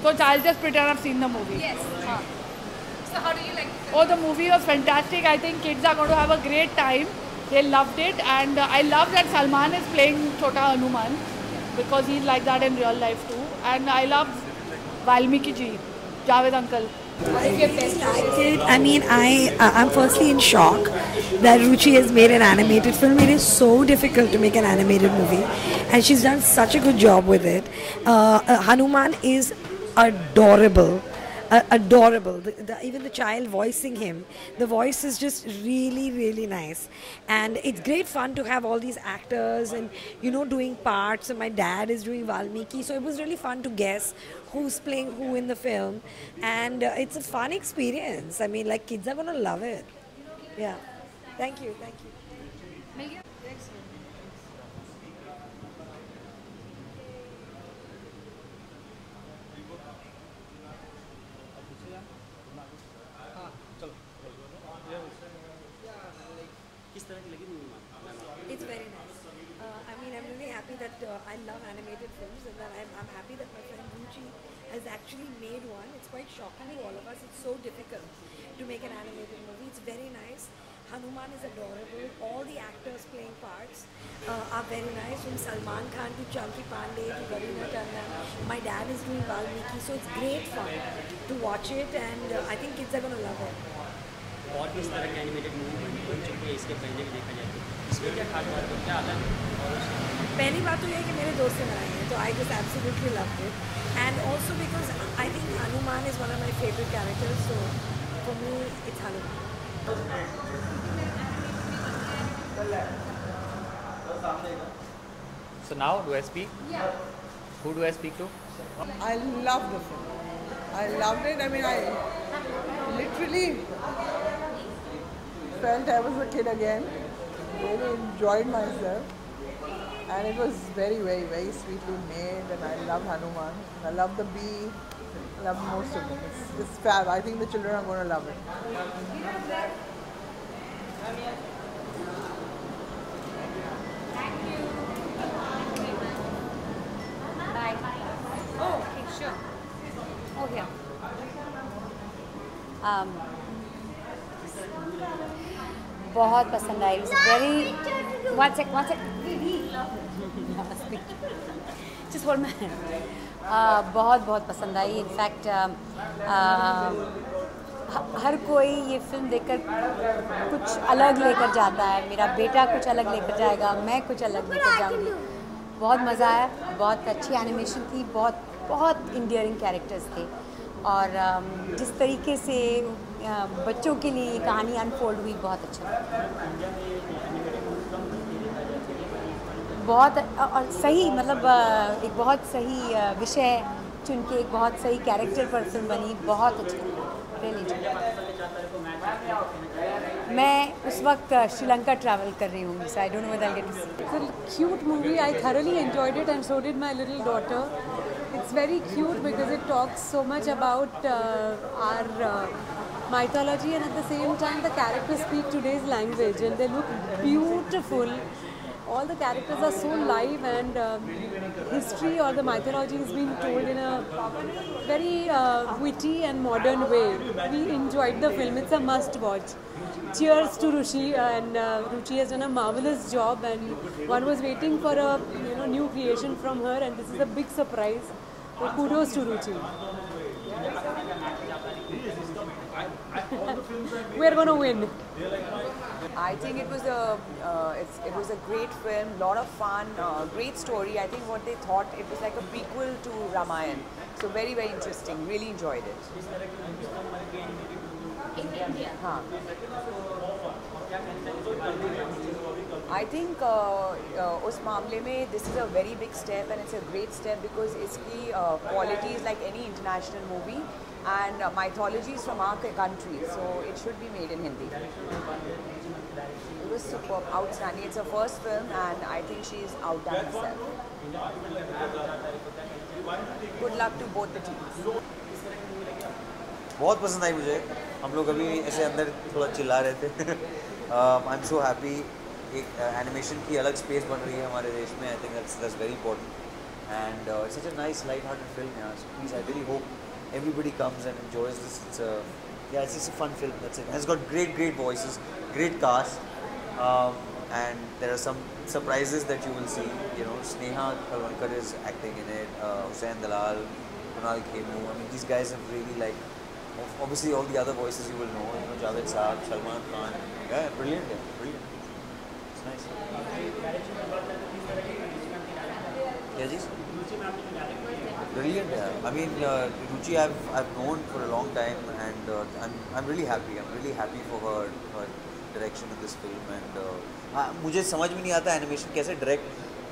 because I'll just pretend I've seen the movie. Yes. So how do you like it? Oh, the movie was fantastic. I think kids are going to have a great time. They loved it, and I love that Salman is playing Chota Hanuman because he's like that in real life too. And I love Valmiki ji, Javed uncle. What is your best Excited. I mean, I'm firstly in shock that Ruchi has made an animated film. It is so difficult to make an animated movie, and she's done such a good job with it. Hanuman is adorable. Adorable. Even the child voicing him, the voice is just really, really nice. And it's great fun to have all these actors and, you know, doing parts. And my dad is doing Valmiki. So it was really fun to guess who's playing who in the film. And it's a fun experience. I mean, like, kids are going to love it. Yeah. Thank you. Thank you. It's very nice. I mean, I'm really happy that I love animated films, and that I'm happy that my friend Ruchi has actually made one. It's quite shocking to all of us. It's so difficult to make an animated movie. It's very nice. Hanuman is adorable. All the actors playing parts are very nice. From Salman Khan to Chowdhury Pandey to Raveena Tandon. My dad is doing Valmiki, so it's great fun to watch it, and I think kids are going to love it. और भी इस तरह के animated movie बन चुकी है इसके पहले भी देखा जाए तो इसमें क्या खास बात है, क्या अलग है? पहली बात तो ये है कि मेरे दोस्त ने बनाई है, तो I just absolutely loved it, and also because I think Hanuman is one of my favourite characters, so for me it's Hanuman. So now do I speak? Yeah. Who do I speak to? I loved the film. I loved it. I mean, I literally felt I was a kid again. Really enjoyed myself. And it was very, very, very sweetly made. And I love Hanuman. I love the bee. I love most of it. It's fab. I think the children are going to love it. Bye. Oh, okay, sure. Oh, yeah. बहुत पसंद आई. Very one sec just hold my hand. बहुत पसंद आई. In fact हर कोई ये film देखकर कुछ अलग लेकर जाता है. मेरा बेटा कुछ अलग लेकर जाएगा, मैं कुछ अलग लेकर जाऊंगी. बहुत मज़ा आया. बहुत अच्छी एनिमेशन थी. बहुत इंडियरिंग कैरेक्टर्स थे, और जिस तरीके से बच्चों के लिए ये कहानी अनफोल्ड हुई, बहुत अच्छा. बहुत और सही, मतलब एक बहुत सही विषय चुन के एक बहुत सही कैरेक्टर पर फिल्म बनी. बहुत अच्छी. मैं उस वक्त श्रीलंका ट्रैवल कर रही हूँ, so I don't know whether I'll get to see it. It's a cute movie. I thoroughly enjoyed it, and so did my little daughter. It's very cute because it talks so much about our mythology, and at the same time the characters speak today's language and they look beautiful. All the characters are so live, and history or the mythology is being told in a very witty and modern way. We enjoyed the film. It's a must watch. Cheers to Ruchi, and Ruchi has done a marvelous job, and one was waiting for a new creation from her, and this is a big surprise. So kudos to Ruchi. We're going to win. I think it was a great film, lot of fun, great story. I think what they thought, it was like a prequel to Ramayana. So very, very interesting. Really enjoyed it. In India. I think उस मामले में this is a very big step, and it's a great step because इसकी quality is like any international movie, and mythology is from our country, so it should be made in Hindi. It was superb, outstanding. It's her first film, and I think she's outdone herself. Good luck to both the teams. बहुत पसंद आई मुझे. हम लोग अभी ऐसे अंदर थोड़ा चिल्ला रहे थे. I am so happy. एक एनिमेशन की अलग स्पेस बन रही है हमारे देश में. I think that's very important. and it's such a nice, light-hearted film. Yeah, so please, I really hope everybody comes and enjoys this. It's just a fun film. That's it. And it's got great voices, great cast, and there are some surprises that you will see. You know, Sneha Khalwankar is acting in it. Hussain Dalal, Kunal Khemu. I mean, these guys have really obviously all the other voices you will know. You know, Javed Saab, Salman Khan. Yeah, brilliant. Yeah, brilliant. It's nice. Yeah, जी. Brilliant. Yeah. I mean, Ruchi I've known for a long time, and I'm really happy. I'm really happy for her direction in this film. And मुझे समझ में नहीं आता animation कैसे direct,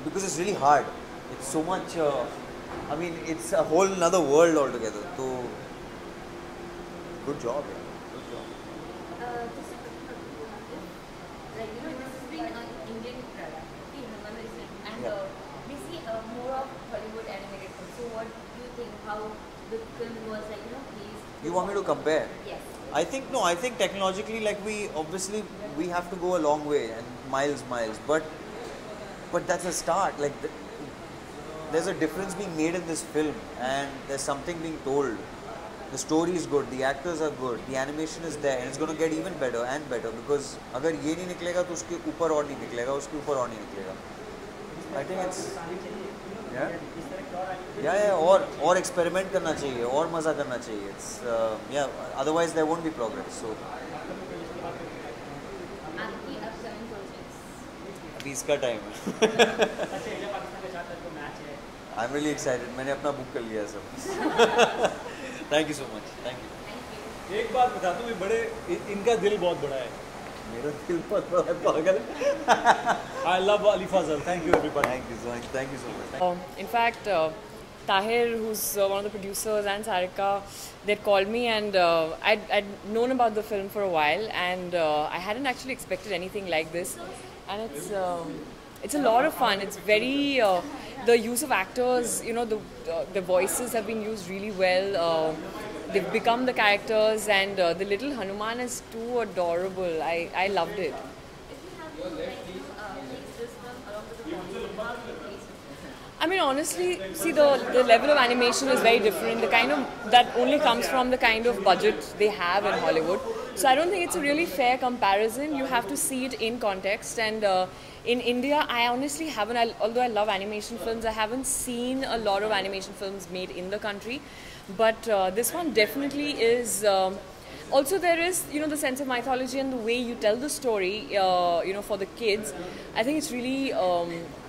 because it's really hard. It's so much. I mean, it's a whole another world altogether. So, good job. Yeah. Good job. Just a quick like, you know, this has been an Indian product, and we see more of Hollywood animated films. So what do you think, how the film was, like, you know, pleased? You want me to compare? Yes. I think technologically, like, we have to go a long way and miles, but that's a start. Like, there's a difference being made in this film, and there's something being told. The story is good, the actors are good, the animation is there, and it's going to get even better and better, because अगर ये नहीं निकलेगा तो उसके ऊपर और नहीं निकलेगा, उसके ऊपर और नहीं निकलेगा. I think it's और experiment करना चाहिए, और मज़ा करना चाहिए. It's otherwise there won't be progress. So अभी इसका टाइम है. I'm really excited. मैंने अपना बुक कर लिया सब. Thank you so much. Thank you. एक बात बता दूं, बड़े इनका दिल बहुत बड़ा है. मेरा दिल बहुत बड़ा है, पागल. I love Ali Fazal. Thank you everybody. Thank you so much. In fact, Tahir, who's one of the producers, and Sarika, they called me, and I'd known about the film for a while, and I hadn't actually expected anything like this, and it's a lot of fun. It's very the use of actors, you know, the voices have been used really well. They've become the characters, and the little Hanuman is too adorable. I loved it. I mean, honestly, see, the level of animation is very different. The kind of that only comes from the kind of budget they have in Hollywood. So I don't think it's a really fair comparison. You have to see it in context. And in India, I honestly haven't, although I love animation films, I haven't seen a lot of animation films made in the country. But this one definitely is. Also, there is, you know, the sense of mythology and the way you tell the story, you know, for the kids. I think it's really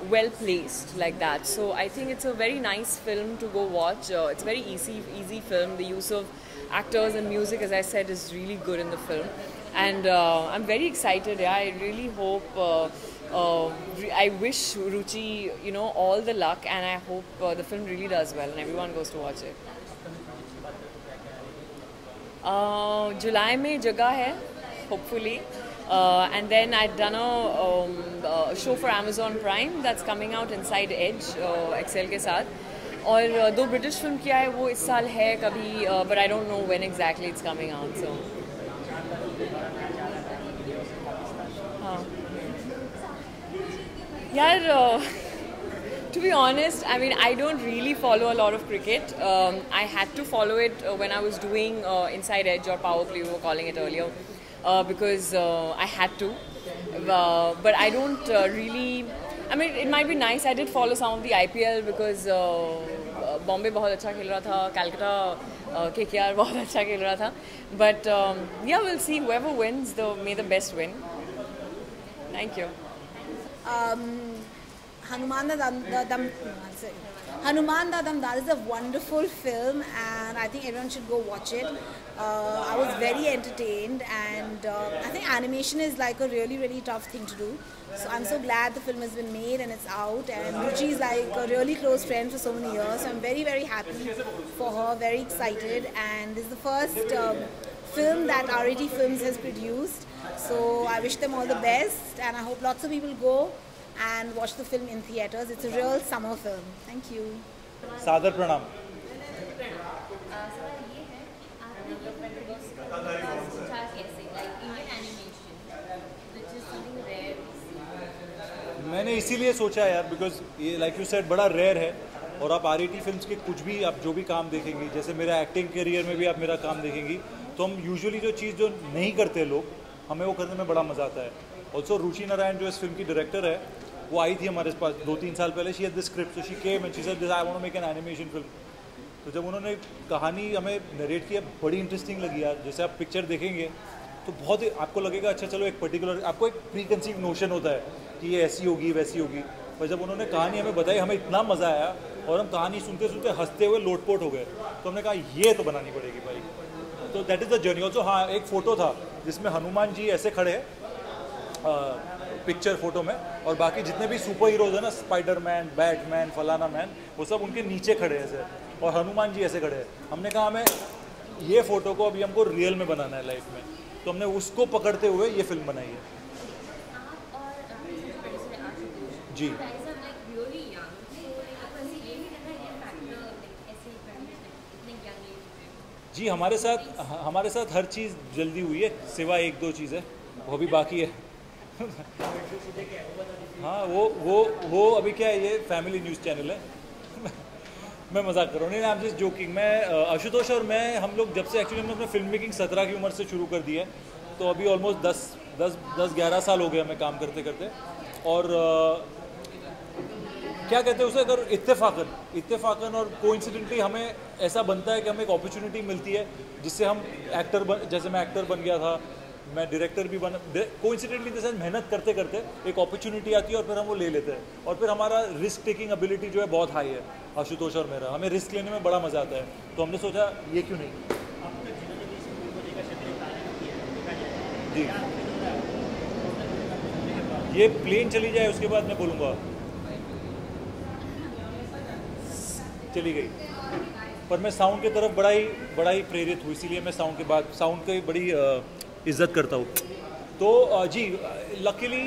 well placed like that. So I think it's a very nice film to go watch. It's a very easy film. The use of actors and music, as I said, is really good in the film. And I'm very excited. Yeah, I really hope. I wish Ruchi, you know, all the luck, and I hope the film really does well and everyone goes to watch it. July में जगह है, hopefully, and then I'd done a show for Amazon Prime that's coming out, Inside Edge, Excel के साथ, और 2 British film किया है, वो इस साल है कभी, but I don't know when exactly it's coming out. So यार, to be honest, I mean, I don't really follow a lot of cricket. I had to follow it when I was doing Inside Edge or Power Play, we were calling it earlier, because I had to. But I don't really. I mean, it might be nice. I did follow some of the IPL because Bombay बहुत अच्छा खेल रहा था, Calcutta KKR बहुत अच्छा खेल रहा था. But yeah, we'll see. Whoever wins, may the best win. Thank you. Hanuman Da Damdar is a wonderful film, and I think everyone should go watch it. I was very entertained, and I think animation is like a really tough thing to do. So I'm so glad the film has been made and it's out, and Ruchi is like a really close friend for so many years. So I'm very happy for her, very excited, and this is the first film that RAT Films has produced. So I wish them all the best, and I hope lots of people go and watch the film in theatres. It's a real summer film. Thank you. सादर प्रणाम. मैंने इसीलिए सोचा यार, because ये like you said बड़ा rare है, और आप RAT फिल्म्स के कुछ भी आप जो भी काम देखेंगी, जैसे मेरा एक्टिंग करियर में भी आप मेरा काम देखेंगी, तो हम यूजुअली जो चीज़ जो नहीं करते लोग, हमें वो करने में बड़ा मज़ा आता है. ऑल्सो रुचि नारायण जो इस फिल्म की डायरेक्टर है, वो आई थी हमारे पास 2-3 साल पहले. She had the script, so she came and she said I want to make an animation film. तो जब उन्होंने कहानी हमें नरेट किया, बड़ी इंटरेस्टिंग लगी यार. जैसे आप पिक्चर देखेंगे तो बहुत ही आपको लगेगा अच्छा चलो एक पर्टिकुलर, आपको एक प्री कंसीव नोशन होता है कि ये ऐसी होगी वैसी होगी, पर जब उन्होंने कहानी हमें बताई हमें इतना मज़ा आया और हम कहानी सुनते सुनते हंसते हुए लोटपोट हो गए. तो हमने कहा ये तो बनानी पड़ेगी भाई. तो that is the journey. Also हाँ, एक फ़ोटो था जिसमें हनुमान जी ऐसे खड़े हैं पिक्चर फोटो में, और बाकी जितने भी सुपर हीरोज हैं ना, स्पाइडरमैन, बैटमैन, फलाना मैन, वो सब उनके नीचे खड़े हैं ऐसे, और हनुमान जी ऐसे खड़े हैं. हमने कहा हमें ये फ़ोटो को अभी हमको रियल में बनाना है लाइफ में, तो हमने उसको पकड़ते हुए ये फिल्म बनाई है. जी जी, हमारे साथ हर चीज़ जल्दी हुई है, सिवा 1-2 चीज़ें वो भी बाकी है. हाँ, वो अभी क्या है, ये फैमिली न्यूज़ चैनल है. मैं मजाक कर रहा हूँ, नहीं, आई एम जस्ट जोकिंग. मैं आशुतोष और मैं, हम लोग जब से एक्चुअली हमने अपने फिल्म मेकिंग 17 की उम्र से शुरू कर दी है, तो अभी ऑलमोस्ट 10-11 साल हो गए हमें काम करते करते. और क्या कहते हैं उसे, अगर इत्तेफाकन और कोइंसिडेंटली हमें ऐसा बनता है कि हमें एक अपॉर्चुनिटी मिलती है जिससे हम जैसे मैं एक्टर बन गया था, मैं डायरेक्टर भी बना, कोइंसिडेंटली जैसे मेहनत करते करते एक अपॉर्चुनिटी आती है और फिर हम वो ले लेते हैं. और फिर हमारा रिस्क टेकिंग एबिलिटी जो है बहुत हाई है, आशुतोष और मेरा. हमें रिस्क लेने में बड़ा मज़ा आता है, तो हमने सोचा ये क्यों नहीं. जी, ये प्लेन चली जाए उसके बाद मैं बोलूँगा. चली गई, पर मैं साउंड की तरफ बड़ा ही प्रेरित हूँ, इसीलिए मैं साउंड की बड़ी इज्जत करता हूँ. तो जी, लकीली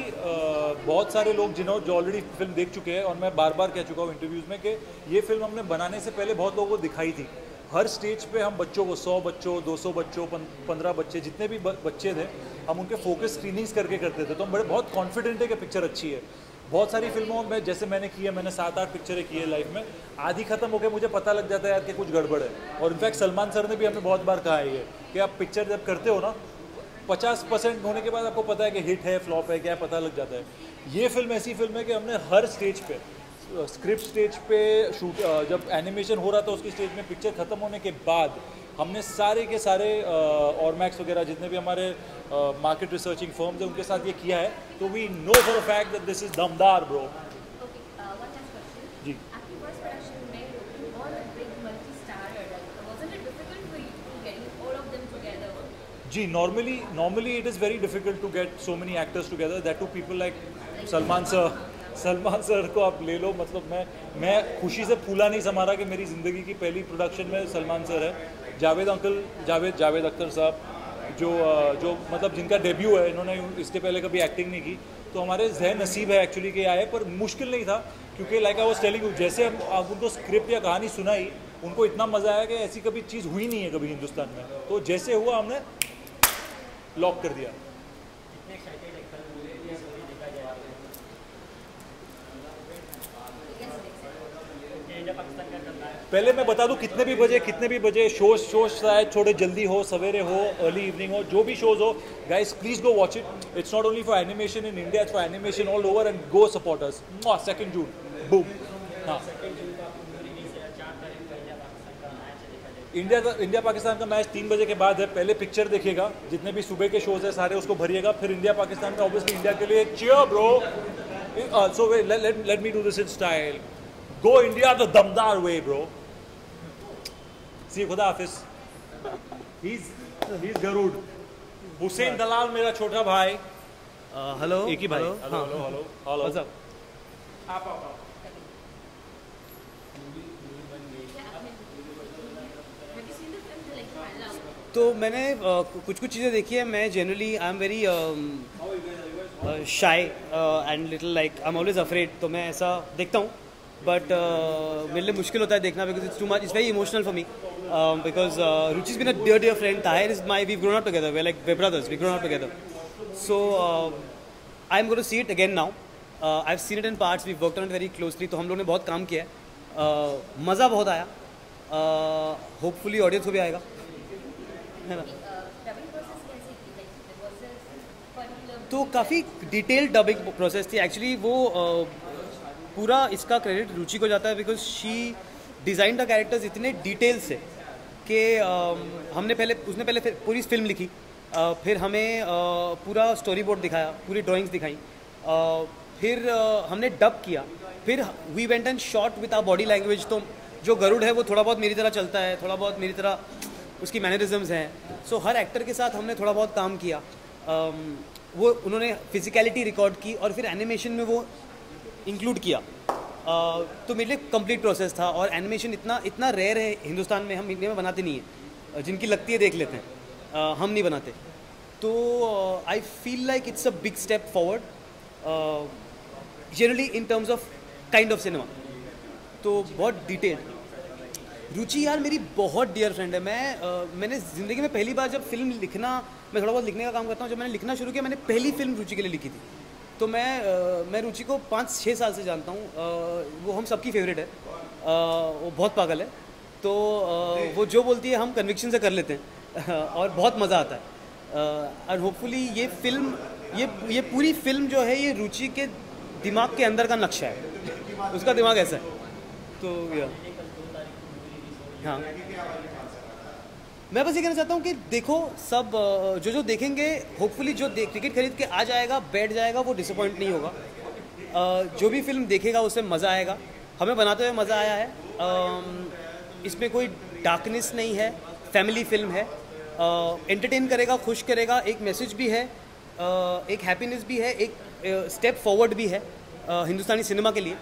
बहुत सारे लोग जो ऑलरेडी फिल्म देख चुके हैं, और मैं बार बार कह चुका हूँ इंटरव्यूज़ में कि ये फिल्म हमने बनाने से पहले बहुत लोगों को दिखाई थी. हर स्टेज पे हम बच्चों को 100 बच्चों, 200 बच्चों, 15 बच्चे, जितने भी बच्चे थे, हम उनके फोकस स्क्रीनिंग्स करके करते थे. तो हम बहुत कॉन्फिडेंट है कि पिक्चर अच्छी है. बहुत सारी फिल्मों में जैसे मैंने 7-8 पिक्चरें की है लाइफ में, आधी खत्म हो गए मुझे पता लग जाता है यार कि कुछ गड़बड़ है. और इनफैक्ट सलमान सर ने भी हमें बहुत बार कहा है ये कि आप पिक्चर जब करते हो ना, 50% होने के बाद आपको पता है कि हिट है, फ्लॉप है, क्या पता लग जाता है. ये फिल्म ऐसी फिल्म है कि हमने हर स्टेज पे, स्क्रिप्ट स्टेज पे शूट, जब एनिमेशन हो रहा था उसकी स्टेज में, पिक्चर ख़त्म होने के बाद हमने सारे के सारे और मैक्स वगैरह जितने भी हमारे मार्केट रिसर्चिंग फर्म्स हैं उनके साथ ये किया है. तो we know for a fact that this is दमदार ब्रो. जी, जी, normally it is very difficult to get so many actors together, that two people like Salman sir को आप ले लो. मतलब मैं खुशी से फूला नहीं समा रहा कि मेरी ज़िंदगी की पहली प्रोडक्शन में सलमान सर है. जावेद अख्तर साहब जो मतलब जिनका डेब्यू है, इन्होंने इसके पहले कभी एक्टिंग नहीं की. तो हमारे जहन नसीब है एक्चुअली कि आए, पर मुश्किल नहीं था, क्योंकि like I was telling you, जैसे आप उनको स्क्रिप्ट या कहानी सुनाई, उनको इतना मज़ा आया कि ऐसी कभी चीज़ हुई नहीं है कभी हिंदुस्तान में. तो जैसे हुआ हमने लॉक कर दिया. पहले मैं बता दूं, कितने भी बजे शोज शायद थोड़े जल्दी हो, सवेरे हो, अर्ली इवनिंग हो, जो भी शोज हो, guys please go watch it. It's not only for animation in India, it's for animation all over, and go support us. 2 June boom. हाँ, इंडिया पाकिस्तान का मैच 3 बजे के बाद है. पहले पिक्चर देखिएगा, जितने भी सुबह के शोज है सारे उसको भरिएगा, फिर इंडिया पाकिस्तान का ऑब्वियसली इंडिया के लिए cheer bro. So let me do this in style. Go India the दमदार वे ब्रो. सी, खुदा हाफिज. He is Garud. हुसैन दलाल मेरा छोटा भाई. हेलो, एक ही भाई. हेलो. आप तो मैंने कुछ चीज़ें देखी है. मैं generally I am very shy and little like I am always afraid. तो मैं ऐसा देखता हूँ, बट मेरे लिए मुश्किल होता है देखना, because it's too much, it's very emotional for me. Because Ruchi is been a dear friend. Tahir is we've grown up together. We're like we're brothers. We've grown up together. So I'm going to see it again now. I've seen it in parts. We've worked on it very closely. तो हम लोगों ने बहुत काम किया है. मज़ा बहुत आया, होपफुली ऑडियंस को भी आएगा, है ना। तो काफ़ी डिटेल्ड डबिंग प्रोसेस थी एक्चुअली। वो पूरा इसका क्रेडिट रुचि को जाता है because she design the characters इतने डिटेल से कि उसने पहले पूरी फिल्म लिखी, फिर हमें पूरा स्टोरी बोर्ड दिखाया, पूरी ड्राइंग्स दिखाई, फिर हमने डब किया, फिर we went and shot with our body language. तो जो गरुड़ है वो थोड़ा बहुत मेरी तरह चलता है, थोड़ा बहुत मेरी तरह उसकी मैनरिज्म्स हैं। सो हर एक्टर के साथ हमने थोड़ा बहुत काम किया। वो उन्होंने फिजिकलिटी रिकॉर्ड की और फिर एनिमेशन में वो इंक्लूड किया। तो मेरे लिए कंप्लीट प्रोसेस था। और एनिमेशन इतना रेयर है हिंदुस्तान में, हम इंडिया में बनाते नहीं हैं। जिनकी लगती है देख लेते हैं, हम नहीं बनाते। तो I feel like it's a big step forward generally in terms of kind of cinema. तो बहुत डिटेल्ड। रुचि यार मेरी बहुत डियर फ्रेंड है। मैंने ज़िंदगी में पहली बार जब फिल्म लिखना, मैं थोड़ा बहुत लिखने का काम करता हूँ, जब मैंने लिखना शुरू किया मैंने पहली फिल्म रुचि के लिए लिखी थी। तो मैं रुचि को 5-6 साल से जानता हूँ। वो हम सबकी फेवरेट है, वो बहुत पागल है। तो वो जो बोलती है हम कन्विक्शन से कर लेते हैं और बहुत मज़ा आता है। और होपफुली ये फिल्म, ये पूरी फिल्म जो है ये रुचि के दिमाग के अंदर का नक्शा है, उसका दिमाग ऐसा है। तो हाँ, मैं बस ये कहना चाहता हूँ कि देखो सब जो देखेंगे, होपफुली जो क्रिकेट खरीद के आ जाएगा, बैठ जाएगा, वो डिसअपॉइंट नहीं होगा। जो भी फिल्म देखेगा उससे मज़ा आएगा। हमें बनाते हुए मज़ा आया है। इसमें कोई डार्कनेस नहीं है, फैमिली फिल्म है। एंटरटेन करेगा, खुश करेगा, एक मैसेज भी है, एक हैप्पीनेस भी है, एक स्टेप फॉरवर्ड भी है हिंदुस्तानी सिनेमा के लिए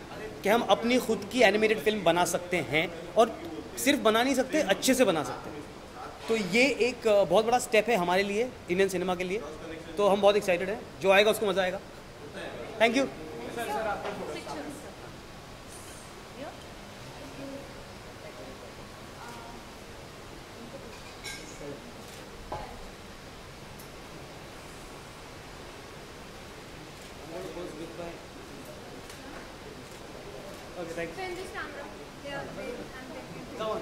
कि हम अपनी खुद की एनिमेटेड फिल्म बना सकते हैं। और सिर्फ बना नहीं सकते, अच्छे से बना सकते हैं। तो ये एक बहुत बड़ा स्टेप है हमारे लिए, इंडियन सिनेमा के लिए। तो हम बहुत एक्साइटेड हैं, जो आएगा उसको मज़ा आएगा। Thank you. Okay, thank you. Come on.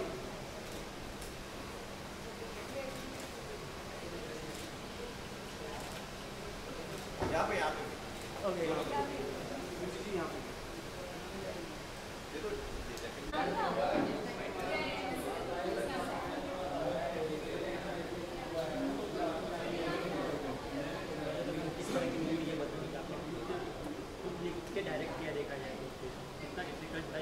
यहाँ पे ओके यहाँ पे डायरेक्ट किया देखा जाए कितना डिफिकल्ट था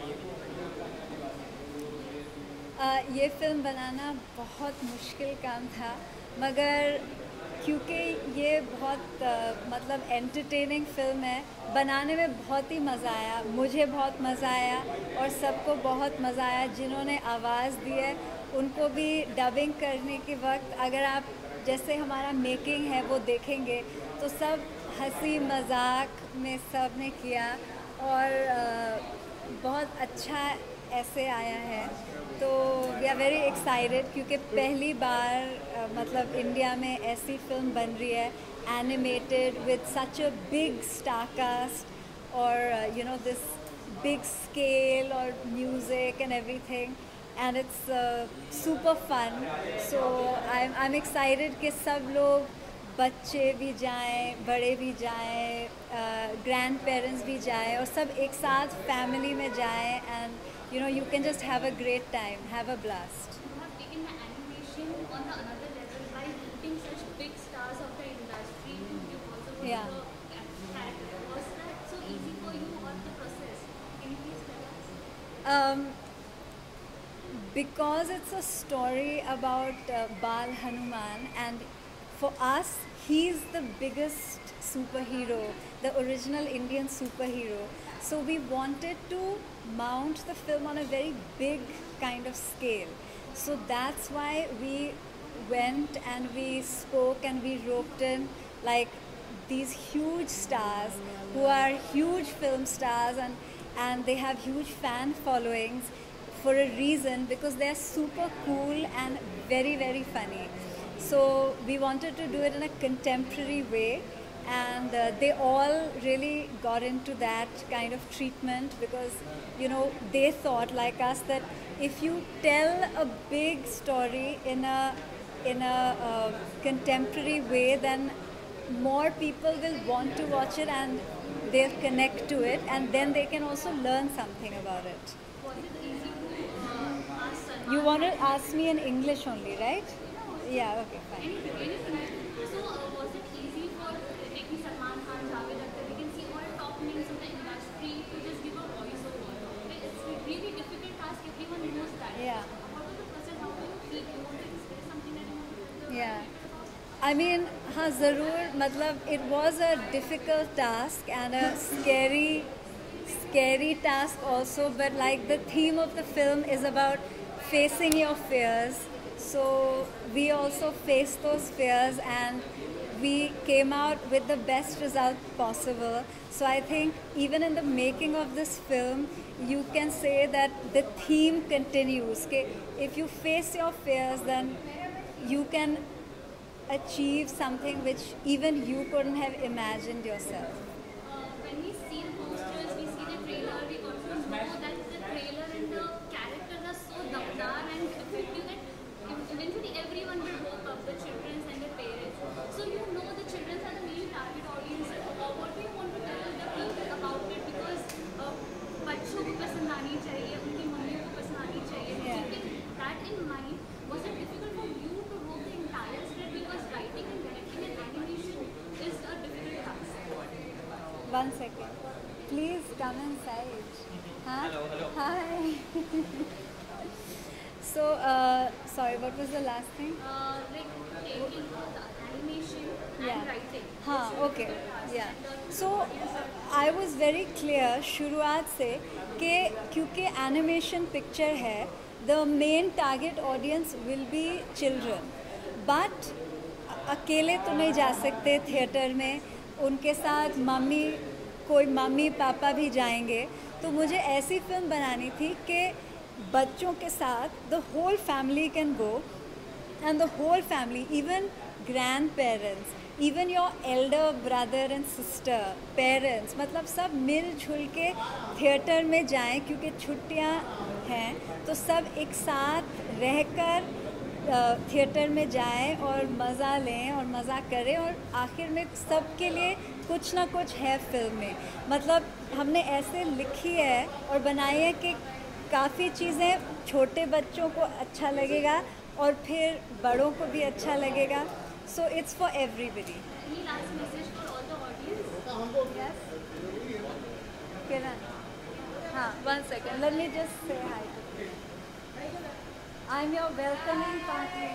ये फिल्म बनाना बहुत मुश्किल काम था, मगर क्योंकि ये बहुत मतलब एंटरटेनिंग फिल्म है, बनाने में बहुत ही मज़ा आया। मुझे बहुत मज़ा आया और सबको बहुत मज़ा आया। जिन्होंने आवाज़ दी है उनको भी डबिंग करने के वक्त अगर आप जैसे हमारा मेकिंग है वो देखेंगे तो सब हंसी मजाक में सब ने किया और बहुत अच्छा ऐसे आया है। तो वी आर वेरी एक्साइटेड क्योंकि पहली बार मतलब इंडिया में ऐसी फिल्म बन रही है animated with such a big star cast और you know this big scale और music and everything and it's super fun. So I am excited कि सब लोग, बच्चे भी जाएं, बड़े भी जाएं, ग्रैंड पेरेंट्स भी जाएं और सब एक साथ फैमिली में जाएं and you know you can just have a great time, have a blast. You have taken the animation on the another level by putting such big stars of the industry to give also the character. Was that so easy for you or the process? Can you please tell us? Because it's a story about Bal Hanuman and for us he's the biggest superhero, the original Indian superhero. So we wanted to mount the film on a very big kind of scale. So that's why we went and we spoke and we roped in like these huge stars who are huge film stars and they have huge fan followings for a reason because they are super cool and very, very funny. So we wanted to do it in a contemporary way and they all really got into that kind of treatment because, you know, they thought like us that if you tell a big story in a contemporary way, then more people will want to watch it and they'll connect to it, and then they can also learn something about it. Was it easy to ask Salman? You want to ask me in English only, right? Yeah, okay, fine. Anything. So was it easy for taking Salman Khan, Javed Akhtar, we can see all top names in the industry, to just give a voiceover? It's a really difficult task, everyone knows that. Yeah. What was the process? How do you feel? You wanted to say something that you wanted to Yeah. I mean, हाँ ज़रूर, मतलब it was a difficult task and a scary task also, but like the theme of the film is about facing your fears. So we also faced those fears and we came out with the best result possible. So I think even in the making of this film, you can say that the theme continues. Okay? If you face your fears, then you can achieve something which even you couldn't have imagined yourself. When we see the posters, we see the trailer, we also know that the trailer and the characters are so damdar and effective that eventually everyone will hope up, the children and the parents. So you know the children are the main target audience. What do you want to tell the people about it? Because बच्चों को पसंद आनी चाहिए, उनकी मम्मियों को पसंद आनी चाहिए. Keeping that in mind, was it difficult for you to wrote the entire script, because writing and directing and animation is a difficult task? 1 second. Please come inside. Huh? Hello. Hi. So, sorry, what was the last thing? Like taking the animation and writing. हाँ, okay. Yeah. So, I was very clear शुरुआत से कि क्योंकि animation picture है, the main target audience will be children. But अकेले तो नहीं जा सकते थिएटर में, उनके साथ कोई मम्मी पापा भी जाएंगे. तो मुझे ऐसी फिल्म बनानी थी कि बच्चों के साथ the whole family can go, and the whole family, even grandparents, even your elder brother and sister, parents, मतलब सब मिलजुल के थिएटर में जाएं क्योंकि छुट्टियां हैं, तो सब एक साथ रहकर थिएटर में जाएं और मज़ा लें और मज़ा करें, और आखिर में सबके लिए कुछ ना कुछ है फिल्म में. मतलब हमने ऐसे लिखी है और बनाई है कि काफ़ी चीज़ें छोटे बच्चों को अच्छा लगेगा और फिर बड़ों को भी अच्छा लगेगा. So it's for everybody. Any last message for all the audience? Yes. Kiran. हाँ, 1 second. Let me just say hi to you. I'm your welcoming party.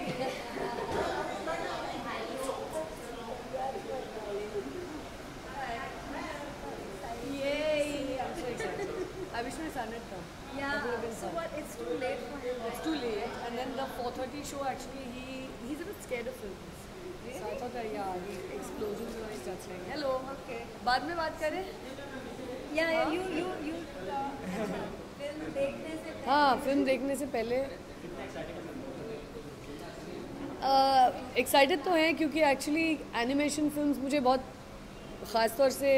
Yay! I'm so excited. I wish my son had come. Yeah. So what? It's too late for him. It's too late. And then the 4:30 show, actually, he's a bit scared of films. Really? So I thought that, yeah, the explosions and all starts like, hello. Okay. बाद में बात करें? Yeah, you. Film देखने से पहले. हाँ, film देखने से पहले एक्साइटेड तो हैं क्योंकि एक्चुअली एनिमेशन फिल्म्स मुझे बहुत ख़ास तौर से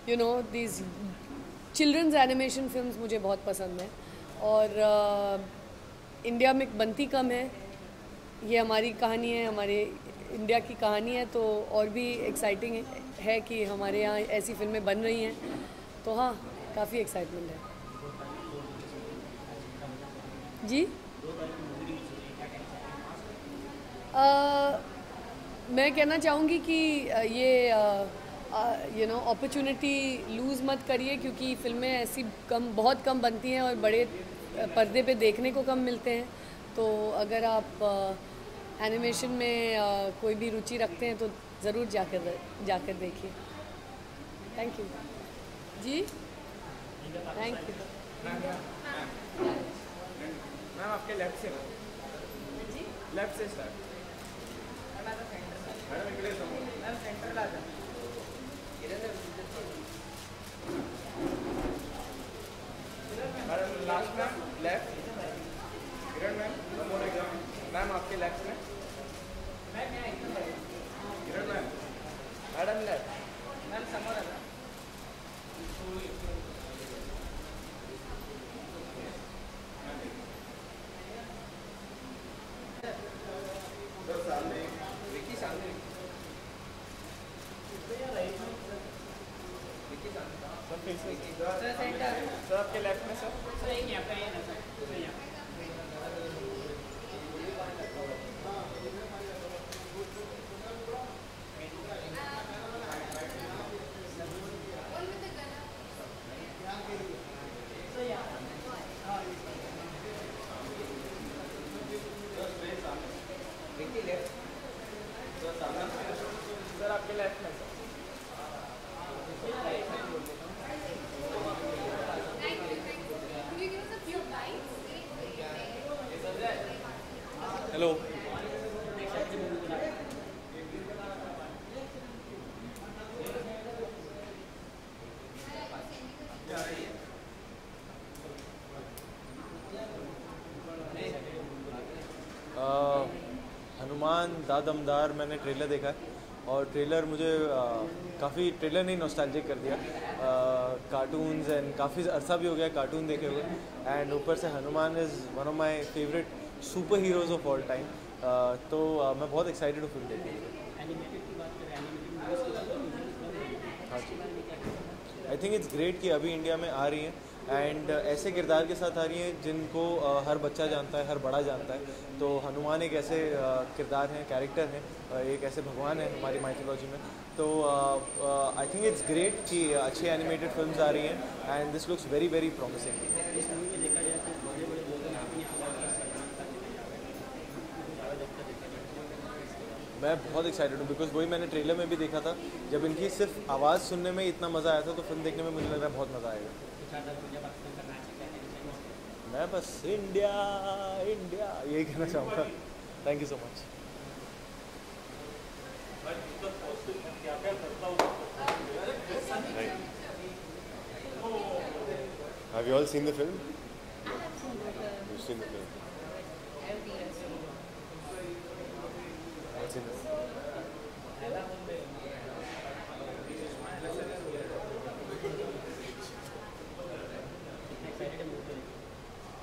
you know these children's animation films मुझे बहुत पसंद हैं, और इंडिया में बनती कम है. ये हमारी कहानी है, हमारे इंडिया की कहानी है, तो और भी एक्साइटिंग है कि हमारे यहाँ ऐसी फिल्में बन रही हैं. तो हाँ, काफ़ी एक्साइटमेंट है. जी मैं कहना चाहूँगी कि ये यू नो अपॉर्चुनिटी लूज़ मत करिए, क्योंकि फिल्में ऐसी बहुत कम बनती हैं और बड़े पर्दे पे देखने को कम मिलते हैं. तो अगर आप एनिमेशन में कोई भी रुचि रखते हैं तो ज़रूर जाकर देखिए. थैंक यू जी. Thank you. मैम आपके लेफ्ट से जी, लेफ्ट से स्टार्ट. मैडम इकडे समोर. मैम सेंटरला जा. Madam last ma'am left. Kiran ma'am समोर एकदम. मैम आपके लेफ्ट में. Kiran ma'am madam left ma'am समोर आला विकी सामने सर आपके लेफ्ट में सर सर आपके लेफ्ट में हेलो हनुमान दा दमदार मैंने ट्रेलर देखा है और ट्रेलर मुझे काफ़ी ट्रेलर नहीं नॉस्टैल्जिक कर दिया। कार्टून्स एंड काफ़ी अरसा भी हो गया कार्टून देखे हुए एंड ऊपर से Hanuman is one of my favourite super heroes of all time. तो मैं बहुत एक्साइटेड हूँ फिल्म देखने के लिए। हाँ जी, आई थिंक इट्स ग्रेट कि अभी इंडिया में आ रही हैं एंड ऐसे किरदार के साथ आ रही हैं जिनको हर बच्चा जानता है, हर बड़ा जानता है। तो हनुमान एक ऐसे किरदार हैं, कैरेक्टर हैं, एक ऐसे भगवान हैं हमारी माइथोलॉजी में। तो आई थिंक इट्स ग्रेट कि अच्छी एनिमेटेड फिल्म्स आ रही हैं and this looks very very promising. मैं बहुत एक्साइटेड हूँ बिकॉज वही मैंने ट्रेलर में भी देखा था। जब इनकी सिर्फ आवाज़ सुनने में इतना मज़ा आया था तो फिल्म देखने में मुझे लग रहा है बहुत मज़ा आएगा। मैं बस इंडिया इंडिया यही कहना चाहूँगा। Thank you so much. Have you all seen the film? You've seen the film. I've seen the film.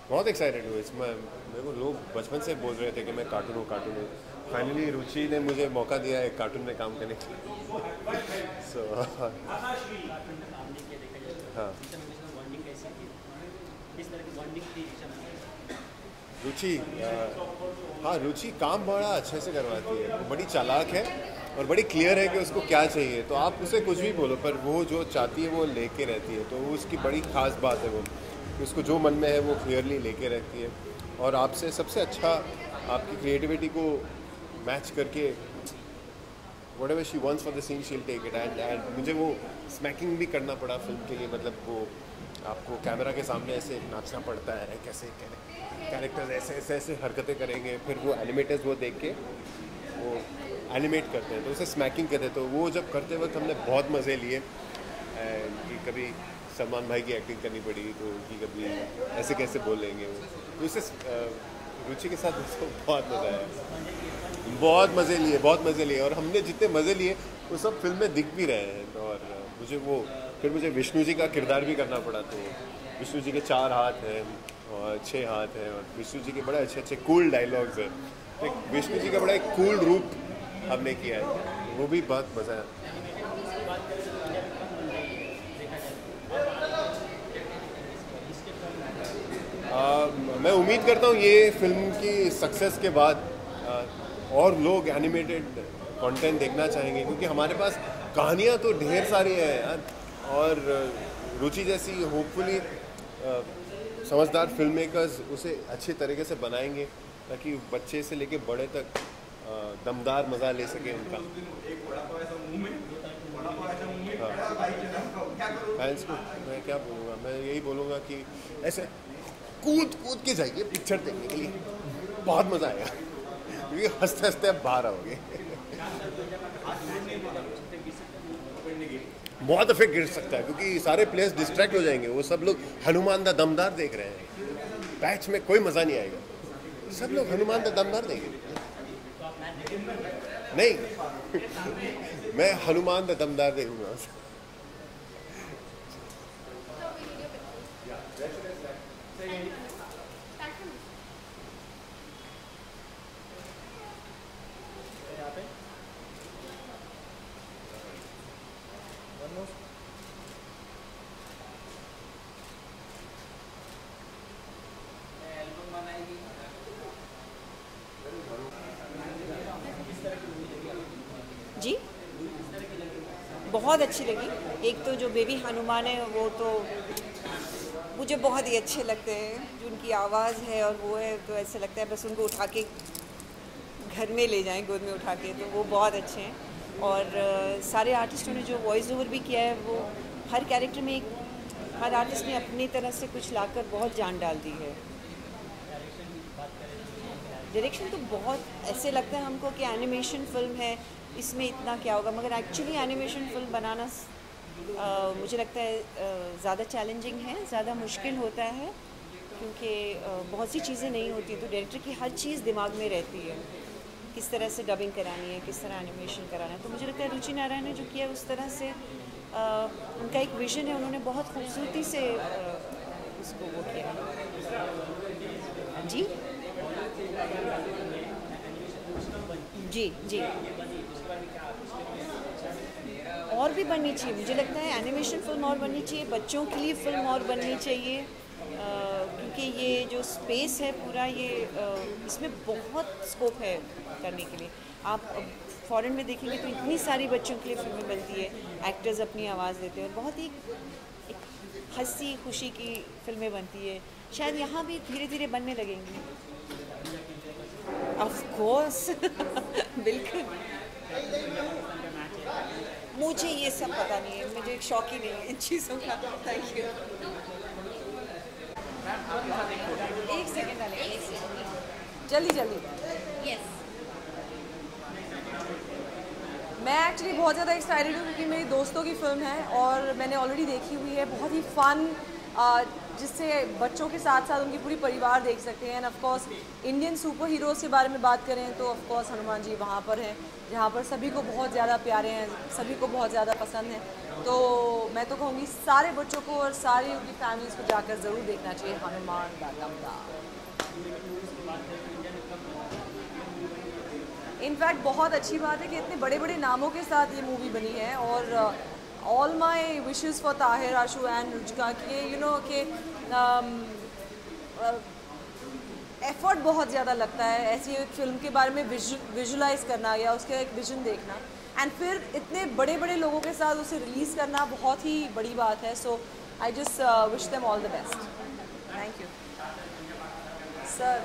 बहुत एक्साइटेड हूँ इसमें। मेरे को लोग बचपन से बोल रहे थे कि मैं कार्टून हूँ कार्टून हूँ। फाइनली रुचि ने मुझे मौका दिया है कार्टून में काम करने के लिए। सो हाँ, रुचि हाँ रुचि काम बड़ा अच्छे से करवाती है। वो बड़ी चालाक है और बड़ी क्लियर है कि उसको क्या चाहिए। तो आप उसे कुछ भी बोलो पर वो जो चाहती है वो लेके रहती है। तो वो उसकी बड़ी ख़ास बात है। वो उसको जो मन में है वो क्लियरली लेके रहती है और आपसे सबसे अच्छा आपकी क्रिएटिविटी को मैच करके whatever she wants for the scene she'll take it and मुझे वो स्मैकिंग भी करना पड़ा फिल्म के लिए। मतलब वो आपको कैमरा के सामने ऐसे नाचना पड़ता है, कैसे कैरेक्टर्स ऐसे ऐसे ऐसे हरकतें करेंगे, फिर वो एनिमेटर्स वो देख के वो एनिमेट करते हैं तो उसे स्मैकिंग कहते हैं। तो वो जब करते वक्त हमने बहुत मज़े लिए कि कभी सलमान भाई की एक्टिंग करनी पड़ी तो कि कभी ऐसे कैसे बोलेंगे वो। तो उससे रुचि के साथ उसको बहुत मज़ा आया। बहुत मज़े लिए और हमने जितने मज़े लिए वो सब फिल्म में दिख भी रहे हैं। और मुझे विष्णु जी का किरदार भी करना पड़ा। तो विष्णु जी के 4 हाथ हैं और 6 हाथ हैं और विष्णु जी के बड़े अच्छे अच्छे कूल डायलॉग्स हैं। तो विष्णु जी का बड़ा एक कूल रूप हमने किया है, वो भी बहुत मज़ा आया। मैं उम्मीद करता हूँ ये फिल्म की सक्सेस के बाद और लोग एनिमेटेड कंटेंट देखना चाहेंगे क्योंकि हमारे पास कहानियाँ तो ढेर सारी हैं यार। और रुचि जैसी होपफुली समझदार फिल्म मेकर्स उसे अच्छे तरीके से बनाएंगे ताकि बच्चे से लेके बड़े तक दमदार मज़ा ले सके उनका। फैंस को मैं क्या बोलूँगा, मैं यही बोलूँगा कि ऐसे कूद के जाइए पिक्चर देखने के लिए, बहुत मज़ा आएगा क्योंकि हंसते हंसते आप बाहर आओगे। बहुत इफेक्ट गिर सकता है क्योंकि सारे प्लेयर्स डिस्ट्रैक्ट हो जाएंगे। वो सब लोग हनुमान दा दमदार देख रहे हैं, पैच में कोई मज़ा नहीं आएगा। सब लोग हनुमान दा दमदार देंगे। नहीं मैं हनुमान द दमदार देखूंगा। जी बहुत अच्छी लगी। एक तो जो बेबी हनुमान है वो तो मुझे बहुत ही अच्छे लगते हैं, जो उनकी आवाज़ है और वो है, तो ऐसा लगता है बस उनको उठा के घर में ले जाएं गोद में उठा के, तो वो बहुत अच्छे हैं। और सारे आर्टिस्टों ने जो वॉइस ओवर भी किया है, वो हर कैरेक्टर में हर आर्टिस्ट ने अपनी तरह से कुछ लाकर बहुत जान डाल दी है। डायरेक्शन तो बहुत ऐसे लगता है हमको कि एनिमेशन फिल्म है, इसमें इतना क्या होगा, मगर एक्चुअली एनिमेशन फिल्म बनाना मुझे लगता है ज़्यादा चैलेंजिंग है, ज़्यादा मुश्किल होता है, क्योंकि बहुत सी चीज़ें नहीं होती, तो डायरेक्टर की हर चीज़ दिमाग में रहती है, किस तरह से डबिंग करानी है, किस तरह एनिमेशन कराना है। तो मुझे लगता है रुचि नारायण ने जो किया उस तरह से उनका एक विजन है, उन्होंने बहुत खूबसूरती से उसको वो किया। जी जी जी और भी बननी चाहिए, मुझे लगता है एनिमेशन फिल्म और बननी चाहिए, बच्चों के लिए फिल्म और बननी चाहिए, क्योंकि ये जो स्पेस है पूरा, ये इसमें बहुत स्कोप है करने के लिए। आप फॉरेन में देखेंगे तो इतनी सारी बच्चों के लिए फिल्में बनती है, एक्टर्स अपनी आवाज़ देते हैं और बहुत ही एक हंसी खुशी की फिल्में बनती है। शायद यहाँ भी धीरे धीरे बनने लगेंगी। ऑफ कोर्स बिल्कुल। मुझे ये सब पता नहीं है, मुझे शौक ही नहीं है इन चीज़ों का। Thank you. एक सेकेंड डालें, जल्दी जल्दी। यस, मैं एक्चुअली बहुत ज़्यादा एक्साइटेड हूँ क्योंकि मेरी दोस्तों की फ़िल्म है और मैंने ऑलरेडी देखी हुई है। बहुत ही फ़न, जिससे बच्चों के साथ साथ उनकी पूरी परिवार देख सकते हैं। End of course Indian super heroes के बारे में बात करें तो ऑफ कोर्स हनुमान जी वहाँ पर हैं, जहाँ पर सभी को बहुत ज़्यादा प्यारे हैं, सभी को बहुत ज़्यादा पसंद हैं। तो मैं तो कहूँगी सारे बच्चों को और सारी उनकी फैमिलीज़ को जाकर ज़रूर देखना चाहिए हनुमान द दमदार। इनफैक्ट बहुत अच्छी बात है कि इतने बड़े बड़े नामों के साथ ये मूवी बनी है और all my wishes for Tahir, Ashu and Ruchika कि यू नो कि एफर्ट बहुत ज़्यादा लगता है ऐसी एक फ़िल्म के बारे में विजुलाइज करना या उसका एक विजन देखना, एंड फिर इतने बड़े बड़े लोगों के साथ उसे रिलीज़ करना बहुत ही बड़ी बात है। So I just wish them all the best. Thank you sir.